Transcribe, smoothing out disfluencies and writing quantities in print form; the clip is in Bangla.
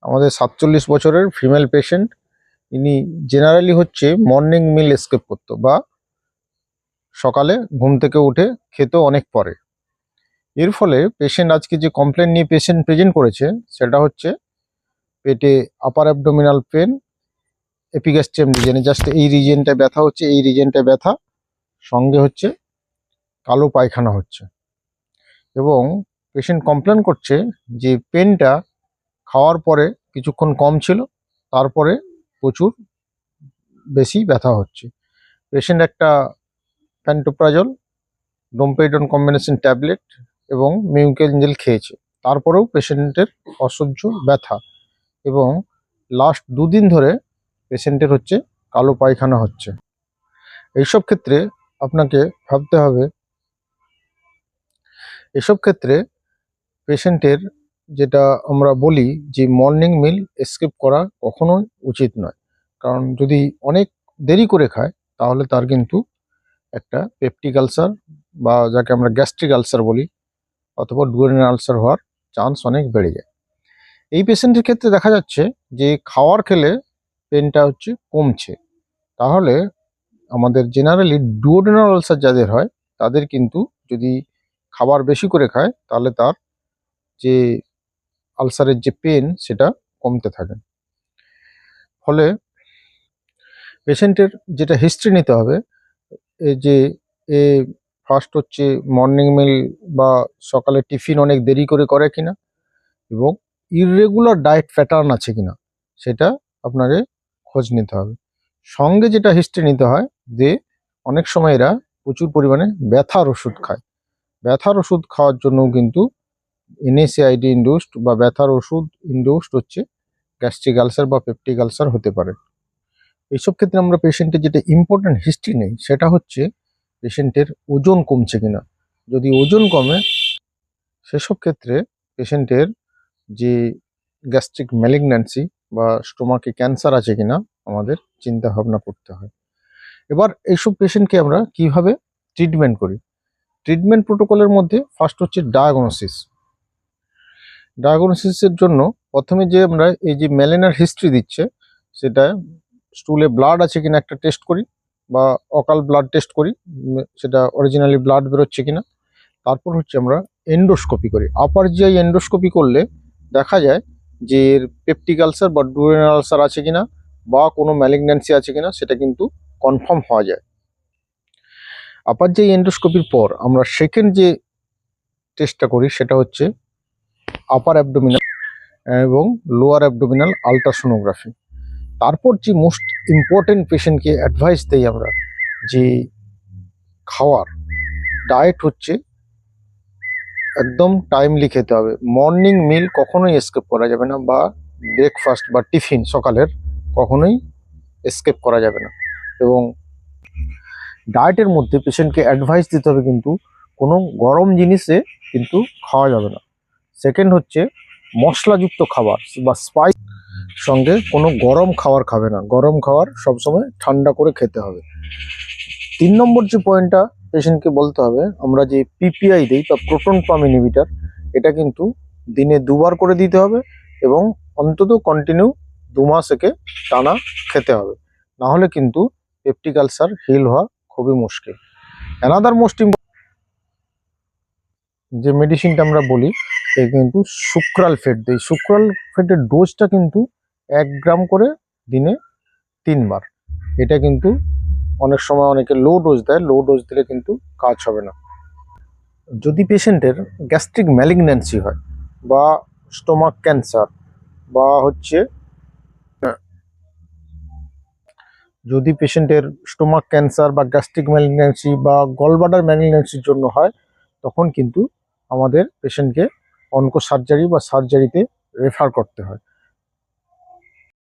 আমাদের ৪৭ বছরের ফিমেল পেশেন্ট। ইনি জেনারেলি হচ্ছে মর্নিং মিল স্কিপ করতো বা সকালে ঘুম থেকে উঠে খেত অনেক পরে। এর ফলে পেশেন্ট আজকে যে কমপ্লেন নিয়ে পেশেন্ট প্রেজেন্ট করেছে সেটা হচ্ছে পেটে আপার অ্যাবডোমিনাল পেন, এপিগ্যাস্ট্রিয়াম রিজনে, জাস্ট এই রিজনটায় ব্যথা হচ্ছে, এই রিজনটায় ব্যথা, সঙ্গে হচ্ছে কালো পায়খানা হচ্ছে। এবং পেশেন্ট কমপ্লেন করছে যে পেনটা খাওয়ার পরে কিছুক্ষণ কম ছিল, তারপরে প্রচুর বেশি ব্যথা হচ্ছে। পেশেন্ট একটা প্যান্টোপ্রাজল, ডোমপেইডন কম্বিনেশন ট্যাবলেট এবং মিউকেনজেল খেয়েছে, তারপরেও পেশেন্টের অসহ্য ব্যথা এবং লাস্ট 2 দিন ধরে পেশেন্টের হচ্ছে কালো পায়খানা হচ্ছে। এইসব ক্ষেত্রে আপনাকে ভাবতে হবে, এসব ক্ষেত্রে পেশেন্টের যেটা আমরা বলি যে মর্নিং মিল স্কিপ করা কখনোই উচিত নয়। কারণ যদি অনেক দেরি করে খায় তাহলে তার কিন্তু একটা পেপটিক আলসার বা যাকে আমরা গ্যাস্ট্রিক আলসার বলি অথবা ডুওডেনাল আলসার হওয়ার চান্স অনেক বেড়ে যায়। এই পেশেন্টের ক্ষেত্রে দেখা যাচ্ছে যে খাওয়ার খেলে পেনটা হচ্ছে কমছে, তাহলে আমাদের জেনারেলি ডুওডেনাল আলসার যাদের হয় তাদের কিন্তু যদি খাবার বেশি করে খায় তাহলে তার যে আলসারের যে পেন সেটা কমতে থাকে। ফলে পেশেন্টের যেটা হিস্ট্রি নিতে হবে, এই যে এ ফার্স্ট হচ্ছে মর্নিং মিল বা সকালে টিফিন অনেক দেরি করে করে কিনা এবং ইররেগুলার ডায়েট প্যাটার্ন আছে কিনা সেটা আপনাকে খোঁজ নিতে হবে। সঙ্গে যেটা হিস্ট্রি নিতে হয় যে অনেক সময় এরা প্রচুর পরিমাণে ব্যথার ওষুধ খায়। ব্যথার ওষুধ খাওয়ার জন্যও কিন্তু এনএসএআইডি ইনডিউসড বা ব্যথার ওষুধ ইনডিউসড হচ্ছে গ্যাস্ট্রিক আলসার বা পেপটিক আলসার হতে পারে। এইসব ক্ষেত্রে আমরা পেশেন্টের যেটা ইম্পর্টেন্ট হিস্ট্রি নেই সেটা হচ্ছে পেশেন্টের ওজন কমছে কিনা। যদি ওজন কমে সেসব ক্ষেত্রে পেশেন্টের যে গ্যাস্ট্রিক ম্যালিগন্যান্সি বা স্টোমাকে ক্যান্সার আছে কিনা আমাদের চিন্তা ভাবনা করতে হয়। এবার এইসব পেশেন্টকে আমরা কিভাবে ট্রিটমেন্ট করি, ট্রিটমেন্ট প্রোটোকলের মধ্যে ফার্স্ট হচ্ছে ডায়াগনোসিস। ডায়াগনোসিসের জন্য প্রথমে যে আমরা এই যে মেলেনার হিস্ট্রি দিচ্ছে সেটা স্টুলে ব্লাড আছে কিনা একটা টেস্ট করি বা অকাল ব্লাড টেস্ট করি, সেটা অরিজিনালি ব্লাড বেরোচ্ছে কিনা। তারপর হচ্ছে আমরা এন্ডোস্কোপি করি। আপার জিআই এন্ডোস্কোপি করলে দেখা যায় যে এর পেপটিক আলসার বা ডুওডেনাল আলসার আছে কিনা বা কোনো ম্যালিগন্যান্সি আছে কিনা সেটা কিন্তু কনফার্ম হওয়া যায়। আপার জিআই এন্ডোস্কোপির পর আমরা সেকেন্ড যে টেস্টটা করি সেটা হচ্ছে আপার অ্যাবডোমিনাল এবং লোয়ার অ্যাবডোমিনাল আলট্রাসোনোগ্রাফি। তারপর যে মোস্ট ইম্পর্টেন্ট পেশেন্টকে অ্যাডভাইস দেই আমরা যে খাওয়ার ডায়েট হচ্ছে একদম টাইমলি খেতে হবে। মর্নিং মিল কখনোই স্কিপ করা যাবে না বা ব্রেকফাস্ট বা টিফিন সকালের কখনোই স্কিপ করা যাবে না। এবং ডায়েটের মধ্যে পেশেন্টকে অ্যাডভাইস দিতে হবে কিন্তু কোনো গরম জিনিসে কিন্তু খাওয়া যাবে না। সেকেন্ড হচ্ছে মশলাযুক্ত খাবার বা স্পাইস, সঙ্গে কোনো গরম খাবার খাবে না। গরম খাবার সবসময় ঠান্ডা করে খেতে হবে। 3 নম্বর যে পয়েন্টটা পেশেন্টকে বলতে হবে, আমরা যে পিপিআই দিই বা প্রোটন পাম্প ইনহিবিটর, এটা কিন্তু দিনে 2 বার করে দিতে হবে এবং অন্তত কন্টিনিউ 2 মাস একে টানা খেতে হবে, না হলে কিন্তু পেপটিক আলসার হিল হওয়া খুবই মুশকিল। অ্যানাদার মোস্ট যে মেডিসিনটা আমরা বলি এই কিন্তু সুক্রাল ফেট দিই। সুক্রাল ফেটের ডোজটা কিন্তু 1 গ্রাম করে দিনে 3 বার। এটা কিন্তু অনেক সময় অনেকে লো ডোজ দেয়, লো ডোজ দিলে কিন্তু কাজ হবে না। যদি পেশেন্টের গ্যাস্ট্রিক ম্যালিগন্যান্সি হয় বা স্টোমাক ক্যান্সার বা হচ্ছে যদি পেশেন্টের স্টোমাক ক্যান্সার বা গ্যাস্ট্রিক ম্যালিগন্যান্সি বা গলব্লাডার ম্যালিগন্যান্সির জন্য হয় তখন কিন্তু আমাদের পেশেন্টকে অনকো সার্জারি বা সার্জারিতে রেফার করতে হয়।